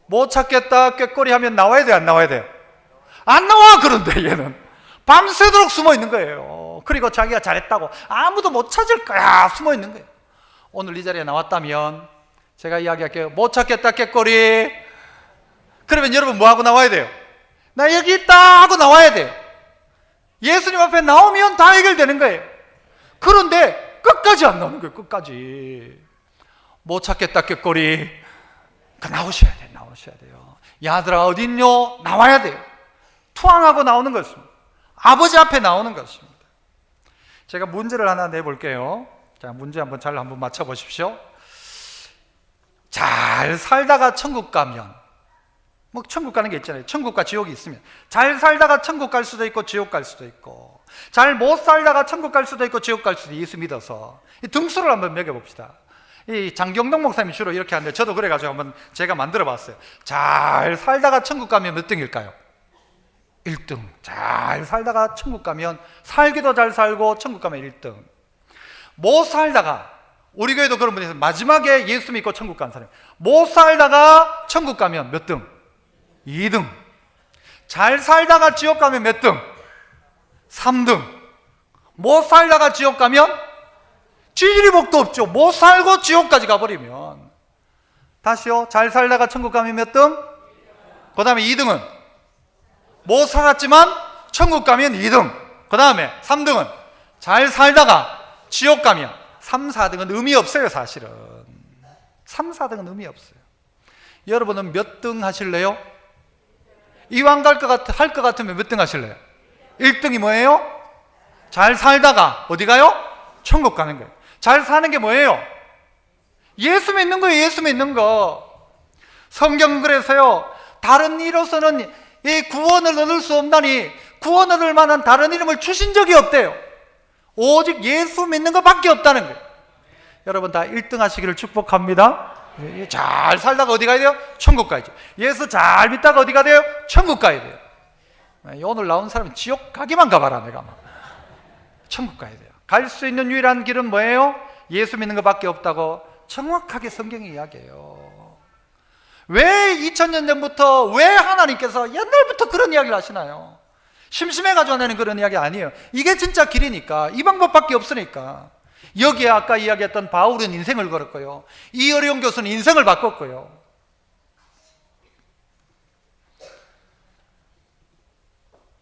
못 찾겠다 꾀꼬리 하면 나와야 돼, 안 나와야 돼요? 안 나와. 그런데 얘는 밤새도록 숨어 있는 거예요. 그리고 자기가 잘했다고 아무도 못 찾을 거야 숨어 있는 거예요. 오늘 이 자리에 나왔다면 제가 이야기할게요. 못 찾겠다 꾀꼬리. 그러면 여러분 뭐 하고 나와야 돼요? 나 여기 있다 하고 나와야 돼요. 예수님 앞에 나오면 다 해결되는 거예요. 그런데 끝까지 안 나오는 거예요. 끝까지 못 찾겠다 꾀꼬리. 나오셔야 돼요. 나오셔야 돼요. 야들아 어딨뇨? 나와야 돼요. 투항하고 나오는 것입니다. 아버지 앞에 나오는 것입니다. 제가 문제를 하나 내볼게요. 자, 문제 한번 맞춰보십시오. 잘 살다가 천국 가면 뭐 천국 가는 게 있잖아요. 천국과 지옥이 있으면 잘 살다가 천국 갈 수도 있고 지옥 갈 수도 있고, 잘 못 살다가 천국 갈 수도 있고 지옥 갈 수도 있고, 예수 믿어서 이 등수를 한번 매겨봅시다. 이 장경동 목사님이 주로 이렇게 하는데 저도 그래가지고 한번 제가 만들어 봤어요. 잘 살다가 천국 가면 몇 등일까요? 1등. 잘 살다가 천국 가면, 살기도 잘 살고 천국 가면 1등. 못 살다가, 우리 교회도 그런 분이 있어요. 마지막에 예수 믿고 천국 간 사람, 못 살다가 천국 가면 몇 등? 2등. 잘 살다가 지옥 가면 몇 등? 3등. 못 살다가 지옥 가면 지지리 복도 없죠. 못 살고 지옥까지 가버리면. 다시요. 잘 살다가 천국 가면 몇 등? 그 다음에 2등은 못 살았지만 천국 가면 2등. 그 다음에 3등은 잘 살다가 지옥 가면. 3, 4등은 의미 없어요. 사실은 3, 4등은 의미 없어요. 여러분은 몇 등 하실래요? 이왕 할 것 같으면 몇 등 하실래요? 1등이 뭐예요? 잘 살다가 어디 가요? 천국 가는 거예요. 잘 사는 게 뭐예요? 예수 믿는 거예요. 예수 믿는 거. 성경은 그래서요, 다른 이로서는 이 구원을 얻을 수 없나니 구원을 얻을 만한 다른 이름을 주신 적이 없대요. 오직 예수 믿는 것밖에 없다는 거예요. 여러분 다 1등 하시기를 축복합니다. 잘 살다가 어디 가야 돼요? 천국 가야죠. 예수 잘 믿다가 어디 가야 돼요? 천국 가야 돼요. 오늘 나온 사람은 지옥 가기만 가봐라. 내가 막 천국 가야 돼요. 갈 수 있는 유일한 길은 뭐예요? 예수 믿는 것밖에 없다고 정확하게 성경이 이야기해요. 왜 2000년 전부터, 왜 하나님께서 옛날부터 그런 이야기를 하시나요? 심심해가지고 하는 그런 이야기 아니에요. 이게 진짜 길이니까, 이 방법밖에 없으니까. 여기에 아까 이야기했던 바울은 인생을 걸었고요, 이어령 교수는 인생을 바꿨고요.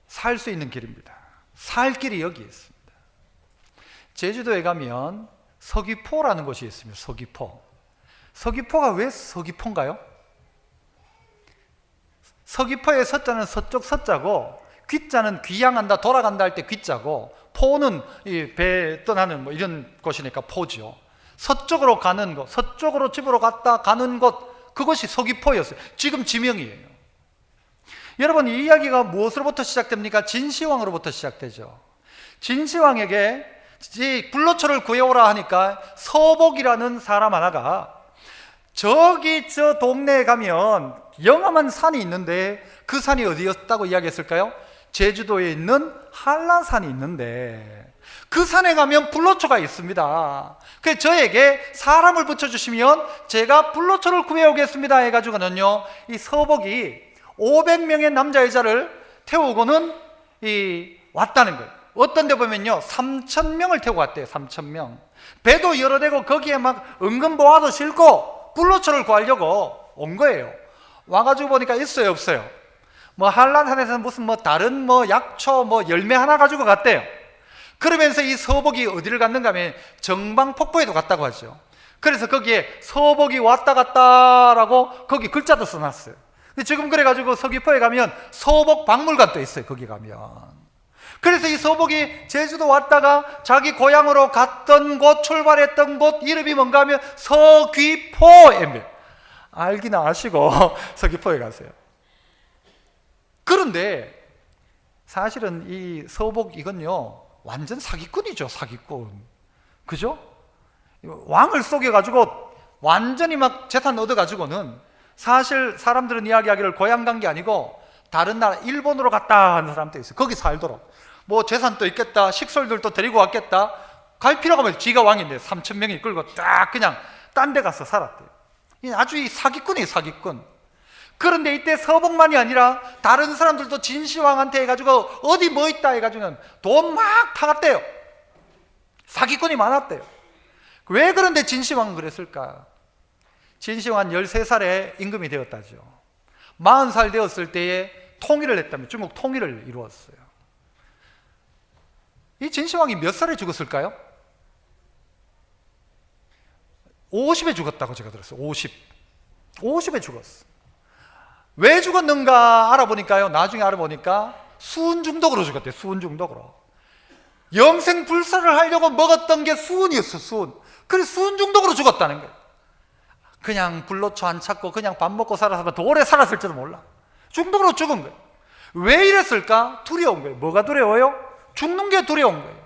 살 수 있는 길입니다. 살 길이 여기 있습니다. 제주도에 가면 서귀포라는 곳이 있습니다. 서귀포. 서귀포가 왜 서귀포인가요? 서귀포의 서자는 서쪽 서자고, 귀자는 귀향한다, 돌아간다 할 때 귀자고, 포는 이 배 떠나는 뭐 이런 곳이니까 포죠. 서쪽으로 가는 곳, 서쪽으로 집으로 갔다 가는 곳, 그것이 서귀포였어요. 지금 지명이에요. 여러분, 이 이야기가 무엇으로부터 시작됩니까? 진시황으로부터 시작되죠. 진시황에게 이 불로초를 구해오라 하니까 서복이라는 사람 하나가, 저기 저 동네에 가면 영암한 산이 있는데 그 산이 어디였다고 이야기했을까요? 제주도에 있는 한라산이 있는데 그 산에 가면 불로초가 있습니다. 그래서 저에게 사람을 붙여주시면 제가 불로초를 구해오겠습니다 해가지고는요, 이 서복이 500명의 남자 여자를 태우고는 왔다는 거예요. 어떤 데 보면요 3,000명을 태우고 왔대요. 3,000명. 배도 여러 대고 거기에 막 은근보화도 싣고 불로초를 구하려고 온 거예요. 와가지고 보니까 있어요, 없어요? 뭐 한라산에서는 무슨 뭐 다른 뭐 약초 뭐 열매 하나 가지고 갔대요. 그러면서 이 서복이 어디를 갔는가 하면 정방폭포에도 갔다고 하죠. 그래서 거기에 서복이 왔다 갔다라고 거기 글자도 써놨어요. 근데 지금 그래가지고 서귀포에 가면 서복 박물관도 있어요. 거기 가면. 그래서 이 서복이 제주도 왔다가 자기 고향으로 갔던 곳, 출발했던 곳 이름이 뭔가 하면 서귀포입니다. 알기는 아시고 서귀포에 가세요. 그런데 사실은 이 서복 이건요 완전 사기꾼이죠. 사기꾼. 그죠? 왕을 속여가지고 완전히 막 재산 얻어가지고는, 사실 사람들은 이야기하기를 고향 간 게 아니고 다른 나라 일본으로 갔다 하는 사람도 있어요. 거기 살도록 뭐 재산도 있겠다, 식솔들도 데리고 왔겠다. 갈 필요가 없어요. 지가 왕인데 3,000명이 끌고 딱 그냥 딴 데 가서 살았대요. 아주 이 사기꾼이에요. 사기꾼. 그런데 이때 서복만이 아니라 다른 사람들도 진시황한테 해가지고 어디 뭐 있다 해가지고 돈 막 타갔대요. 사기꾼이 많았대요. 왜 그런데 진시황은 그랬을까? 진시황은 13살에 임금이 되었다죠. 40살 되었을 때에 통일을 했다면 중국 통일을 이루었어요. 이 진시황이 몇 살에 죽었을까요? 50에 죽었다고 제가 들었어요. 50에 죽었어. 왜 죽었는가 알아보니까요, 나중에 알아보니까 수은 중독으로 죽었대요. 수은 중독으로. 영생 불사를 하려고 먹었던 게 수은이었어. 수은. 그래서 수은 중독으로 죽었다는 거예요. 그냥 불로초 안 찾고 그냥 밥 먹고 살았으면 더 오래 살았을지도 몰라. 중독으로 죽은 거예요. 왜 이랬을까? 두려운 거예요. 뭐가 두려워요? 죽는 게 두려운 거예요.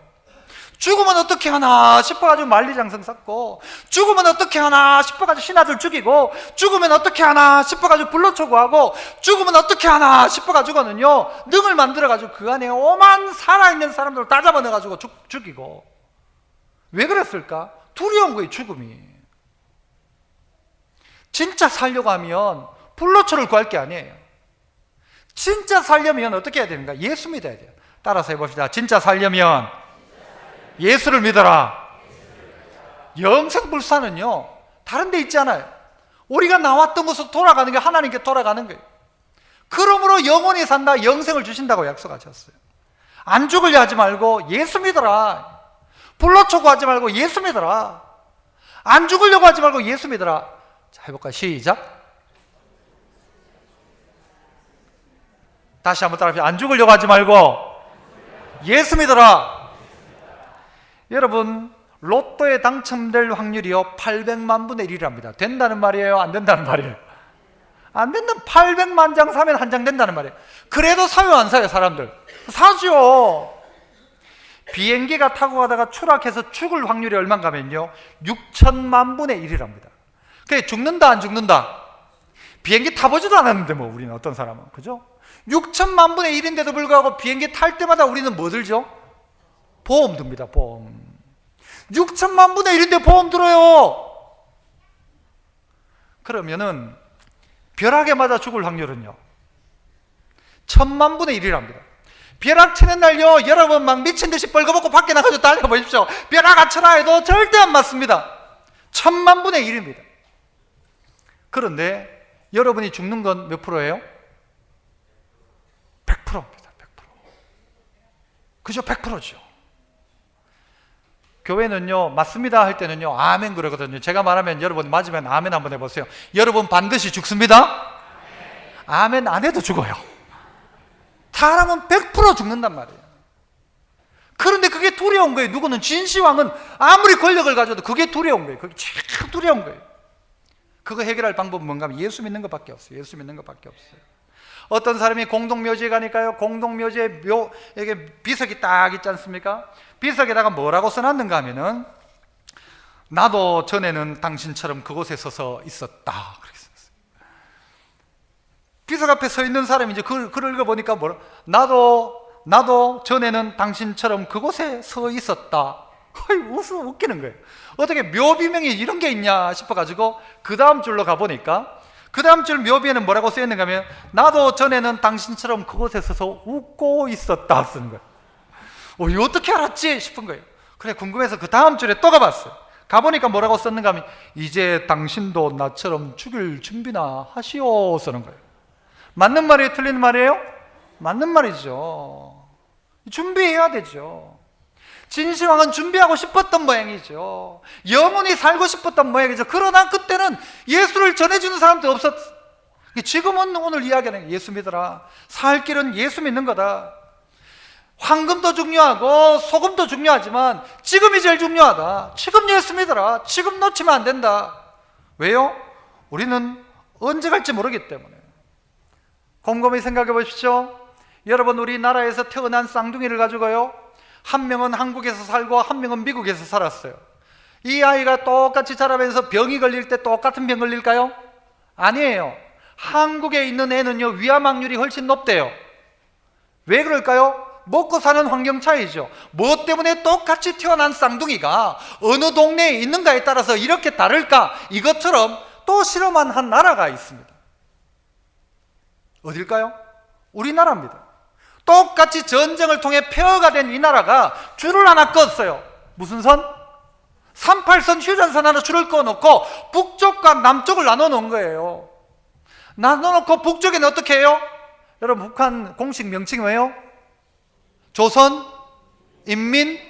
죽으면 어떻게 하나 싶어가지고 만리장성 쌓고, 죽으면 어떻게 하나 싶어가지고 신하들 죽이고, 죽으면 어떻게 하나 싶어가지고 불로초구하고, 죽으면 어떻게 하나 싶어가지고는요 능을 만들어가지고 그 안에 오만 살아있는 사람들을 다 잡아넣어가지고 죽이고. 왜 그랬을까? 두려운 거예요. 죽음이. 진짜 살려고 하면 불로초를 구할 게 아니에요. 진짜 살려면 어떻게 해야 됩니까? 예수 믿어야 돼요. 따라서 해봅시다. 진짜 살려면 예수를 믿어라. 영생불사는요 다른 데 있지 않아요. 우리가 나왔던 곳으로 돌아가는 게 하나님께 돌아가는 거예요. 그러므로 영원히 산다, 영생을 주신다고 약속하셨어요. 안 죽으려 하지 말고 예수 믿어라. 불로초구하지 말고 예수 믿어라. 안 죽으려고 하지 말고 예수 믿어라. 자, 해볼까요? 시작. 다시 한번 따라합시다. 안 죽으려고 하지 말고 예수 믿어라. 여러분, 로또에 당첨될 확률이요 800만 분의 1이랍니다. 된다는 말이에요? 안 된다는 말이에요? 안 된다. 800만 장 사면 한 장 된다는 말이에요. 그래도 사요 안 사요? 사람들 사죠. 비행기가 타고 가다가 추락해서 죽을 확률이 얼마인가 하면요 6천만 분의 1이랍니다. 그게 죽는다 안 죽는다? 비행기 타보지도 않았는데 뭐 우리는 어떤 사람은, 그죠? 6천만 분의 1인데도 불구하고 비행기 탈 때마다 우리는 뭐 들죠? 보험 듭니다. 보험. 6천만 분의 1인데 보험 들어요. 그러면은 벼락에 맞아 죽을 확률은요 1000만 분의 1이랍니다. 벼락 치는 날요 여러분 막 미친 듯이 벌거벗고 밖에 나가서 달려보십시오. 벼락 안 쳐라 해도 절대 안 맞습니다. 1000만 분의 1입니다. 그런데 여러분이 죽는 건 몇 프로예요? 100%입니다. 100%. 그죠? 100%죠. 교회는요 맞습니다 할 때는요 아멘 그러거든요. 제가 말하면 여러분 맞으면 아멘 한번 해보세요. 여러분 반드시 죽습니다. 아멘 안 해도 죽어요. 사람은 100% 죽는단 말이에요. 그런데 그게 두려운 거예요. 누구는 진시황은 아무리 권력을 가져도 그게 두려운 거예요. 그게 참 두려운 거예요. 그거 해결할 방법은 뭔가 하면 예수 믿는 것밖에 없어요. 예수 믿는 것밖에 없어요. 어떤 사람이 공동묘지에 가니까요 공동묘지에 이게 비석이 딱 있지 않습니까? 비석에다가 뭐라고 써놨는가 하면은 나도 전에는 당신처럼 그곳에 서서 있었다 그렇게 써놨어요. 비석 앞에 서 있는 사람이 이제 글을 읽어보니까 나도 전에는 당신처럼 그곳에 서 있었다. 웃기는 거예요. 어떻게 묘비명이 이런 게 있냐 싶어가지고 그 다음 줄로 가보니까 그 다음 줄 묘비에는 뭐라고 쓰여있는가 하면 나도 전에는 당신처럼 그곳에 서서 웃고 있었다 쓰는 거예요. 이거 어떻게 알았지 싶은 거예요. 그래 궁금해서 그 다음 줄에 또 가봤어요. 가보니까 뭐라고 썼는가 하면 이제 당신도 나처럼 죽일 준비나 하시오 쓰는 거예요. 맞는 말이에요? 틀린 말이에요? 맞는 말이죠. 준비해야 되죠. 진시황은 준비하고 싶었던 모양이죠. 영원히 살고 싶었던 모양이죠. 그러나 그때는 예수를 전해주는 사람도 없었어. 지금은 오늘 이야기하는 예수 믿어라. 살 길은 예수 믿는 거다. 황금도 중요하고 소금도 중요하지만 지금이 제일 중요하다. 지금 예수 믿어라. 지금 놓치면 안 된다. 왜요? 우리는 언제 갈지 모르기 때문에. 곰곰이 생각해 보십시오. 여러분 우리나라에서 태어난 쌍둥이를 가지고요 한 명은 한국에서 살고 한 명은 미국에서 살았어요. 이 아이가 똑같이 자라면서 병이 걸릴 때 똑같은 병 걸릴까요? 아니에요. 한국에 있는 애는요 위암 확률이 훨씬 높대요. 왜 그럴까요? 먹고 사는 환경 차이죠. 뭐 때문에 똑같이 태어난 쌍둥이가 어느 동네에 있는가에 따라서 이렇게 다를까? 이것처럼 또 실험한 한 나라가 있습니다. 어딜까요? 우리나라입니다. 똑같이 전쟁을 통해 폐허가 된 이 나라가 줄을 하나 껐어요. 무슨 선? 38선 휴전선 하나 줄을 꺼놓고 북쪽과 남쪽을 나눠놓은 거예요. 나눠놓고 북쪽에는 어떻게 해요? 여러분 북한 공식 명칭이 뭐예요? 조선 인민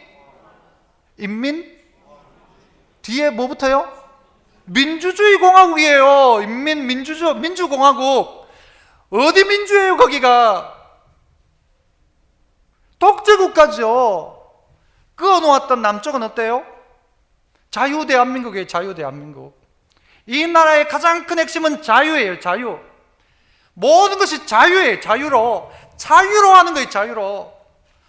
뒤에 뭐 붙어요? 민주주의 공화국이에요. 민주공화국. 어디 민주예요 거기가? 독재국가죠. 끄어놓았던 남쪽은 어때요? 자유대한민국이에요. 자유대한민국. 이 나라의 가장 큰 핵심은 자유예요. 자유. 모든 것이 자유예요. 자유로 하는 거예요. 자유로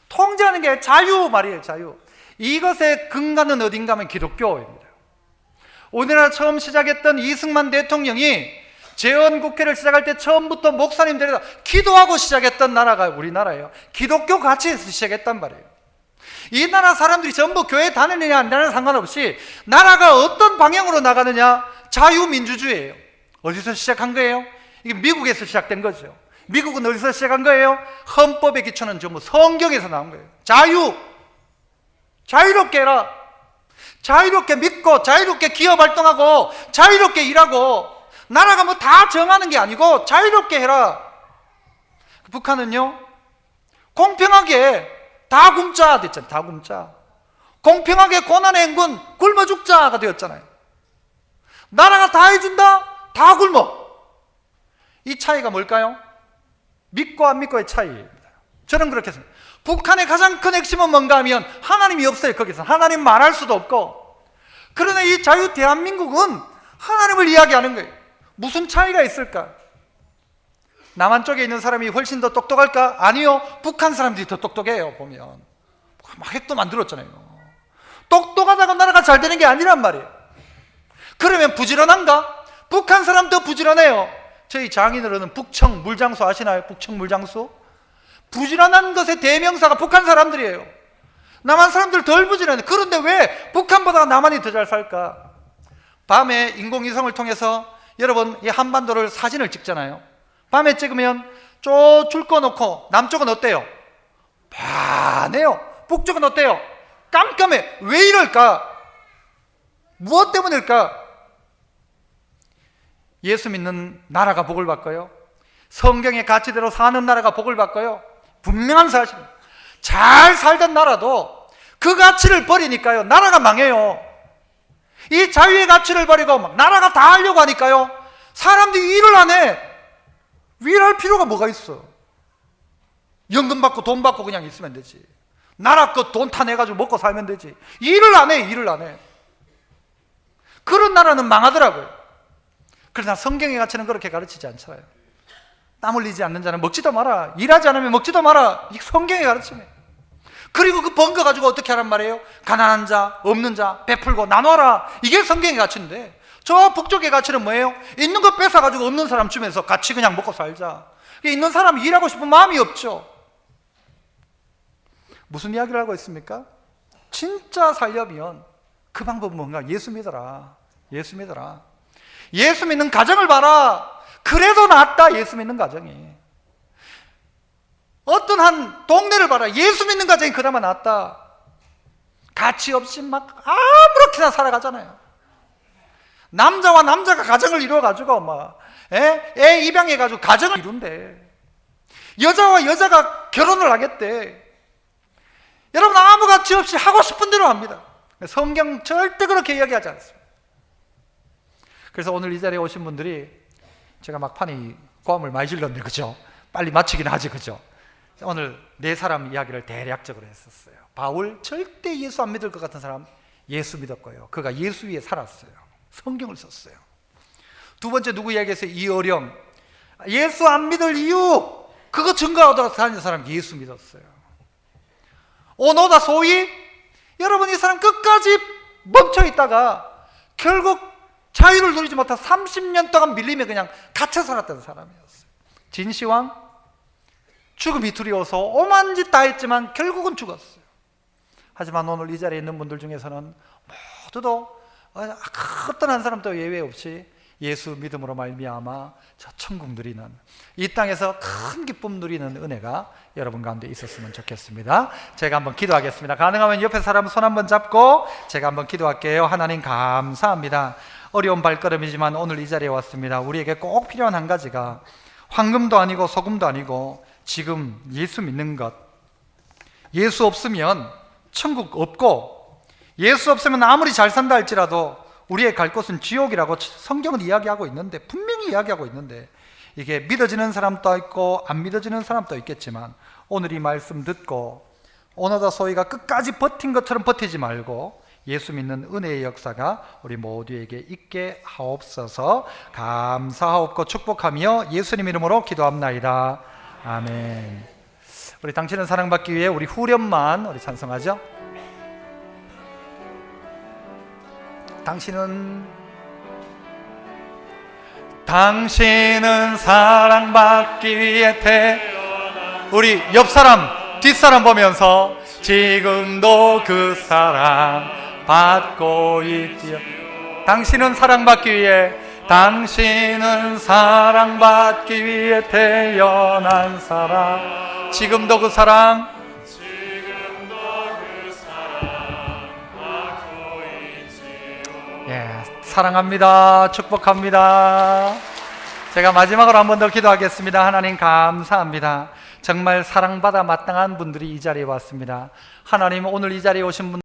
통제하는 게 자유 말이에요. 자유. 이것의 근간은 어딘가 하면 기독교입니다. 우리나라 처음 시작했던 이승만 대통령이 재헌국회를 시작할 때 처음부터 목사님들이 기도하고 시작했던 나라가 우리나라예요. 기독교 가치에서 시작했단 말이에요. 이 나라 사람들이 전부 교회 다니느냐 안 다니느냐 상관없이 나라가 어떤 방향으로 나가느냐, 자유민주주의예요. 어디서 시작한 거예요? 이게 미국에서 시작된 거죠. 미국은 어디서 시작한 거예요? 헌법의 기초는 전부 성경에서 나온 거예요. 자유롭게 해라. 자유롭게 믿고 자유롭게 기업 활동하고 자유롭게 일하고, 나라가 뭐 다 정하는 게 아니고 자유롭게 해라. 북한은요, 공평하게 다 굶자 됐잖아요. 다 굶자. 공평하게 고난의 행군 굶어 죽자가 되었잖아요. 나라가 다 해준다, 다 굶어. 이 차이가 뭘까요? 믿고 안 믿고의 차이입니다. 저는 그렇게 생각해요. 북한의 가장 큰 핵심은 뭔가 하면 하나님이 없어요. 거기서 하나님 말할 수도 없고. 그러나 이 자유 대한민국은 하나님을 이야기하는 거예요. 무슨 차이가 있을까? 남한 쪽에 있는 사람이 훨씬 더 똑똑할까? 아니요, 북한 사람들이 더 똑똑해요. 보면 막 핵도 만들었잖아요. 똑똑하다고 나라가 잘 되는 게 아니란 말이에요. 그러면 부지런한가? 북한 사람 더 부지런해요. 저희 장인어른은 북청 물장수 아시나요? 북청 물장수? 부지런한 것의 대명사가 북한 사람들이에요. 남한 사람들 덜 부지런해. 그런데 왜 북한보다 남한이 더 잘 살까? 밤에 인공위성을 통해서 여러분 이 한반도를 사진을 찍잖아요. 밤에 찍으면 쭉 줄 거 놓고 남쪽은 어때요? 환해요. 북쪽은 어때요? 깜깜해. 왜 이럴까? 무엇 때문일까? 예수 믿는 나라가 복을 받고요, 성경의 가치대로 사는 나라가 복을 받고요. 분명한 사실, 잘 살던 나라도 그 가치를 버리니까요, 나라가 망해요. 이 자유의 가치를 버리고 막 나라가 다 하려고 하니까요, 사람들이 일을 안 해. 일할 필요가 뭐가 있어? 연금 받고 돈 받고 그냥 있으면 되지. 나라 것 돈 타내가지고 먹고 살면 되지. 일을 안 해. 그런 나라는 망하더라고요. 그러나 성경의 가치는 그렇게 가르치지 않잖아요. 땀 흘리지 않는 자는 먹지도 마라. 일하지 않으면 먹지도 마라. 이 성경의 가르침이에요. 그리고 그 번 거 가지고 어떻게 하란 말이에요? 가난한 자, 없는 자 베풀고 나눠라. 이게 성경의 가치인데, 저 북쪽의 가치는 뭐예요? 있는 거 뺏어가지고 없는 사람 주면서 같이 그냥 먹고 살자. 있는 사람이 일하고 싶은 마음이 없죠. 무슨 이야기를 하고 있습니까? 진짜 살려면 그 방법은 뭔가? 예수 믿어라. 예수 믿는 가정을 봐라. 그래도 낫다. 예수 믿는 가정이. 어떤 한 동네를 봐라. 예수 믿는 가정이 그나마 낫다. 가치 없이 막 아무렇게나 살아가잖아요. 남자와 남자가 가정을 이루어가지고 막 애 입양해가지고 가정을 이룬대. 여자와 여자가 결혼을 하겠대. 여러분, 아무 가치 없이 하고 싶은 대로 합니다. 성경 절대 그렇게 이야기하지 않습니다. 그래서 오늘 이 자리에 오신 분들이, 제가 막판에 고함을 많이 질렀네, 그죠? 빨리 마치긴 하지, 그죠? 오늘 네 사람 이야기를 대략적으로 했었어요. 바울, 절대 예수 안 믿을 것 같은 사람 예수 믿었고요, 그가 예수 위에 살았어요. 성경을 썼어요. 두 번째 누구 이야기했어요? 이어령, 예수 안 믿을 이유, 그거 증거하다가 다니는 사람 예수 믿었어요. 오노다 소위, 여러분 이 사람 끝까지 멈춰있다가 결국 자유를 누리지 못한 30년 동안 밀림에 그냥 갇혀 살았던 사람이었어요. 진시황, 죽음이 두려워서 오만 짓 다 했지만 결국은 죽었어요. 하지만 오늘 이 자리에 있는 분들 중에서는 모두도 어떤 한 사람도 예외 없이 예수 믿음으로 말미암아 저 천국 누리는, 이 땅에서 큰 기쁨 누리는 은혜가 여러분 가운데 있었으면 좋겠습니다. 제가 한번 기도하겠습니다. 가능하면 옆에 사람 손 한번 잡고 제가 한번 기도할게요. 하나님 감사합니다. 어려운 발걸음이지만 오늘 이 자리에 왔습니다. 우리에게 꼭 필요한 한 가지가 황금도 아니고 소금도 아니고 지금 예수 믿는 것. 예수 없으면 천국 없고, 예수 없으면 아무리 잘 산다 할지라도 우리의 갈 곳은 지옥이라고 성경은 이야기하고 있는데, 분명히 이야기하고 있는데, 이게 믿어지는 사람도 있고 안 믿어지는 사람도 있겠지만, 오늘 이 말씀 듣고 오너다 소희가 끝까지 버틴 것처럼 버티지 말고 예수 믿는 은혜의 역사가 우리 모두에게 있게 하옵소서. 감사하옵고 축복하며 예수님 이름으로 기도합나이다. 아멘. 우리 당신은 사랑받기 위해 우리 후렴만 우리 찬송하죠. 당신은 사랑받기 위해 우리 옆 사람 뒷사람 보면서 지금도 그 사랑 받고 있지요. 당신은 사랑받기 위해 태어난 사람, 지금도 그 사랑 받고 있지요. 예, 사랑합니다. 축복합니다. 제가 마지막으로 한 번 더 기도하겠습니다. 하나님 감사합니다. 정말 사랑받아 마땅한 분들이 이 자리에 왔습니다. 하나님, 오늘 이 자리에 오신 분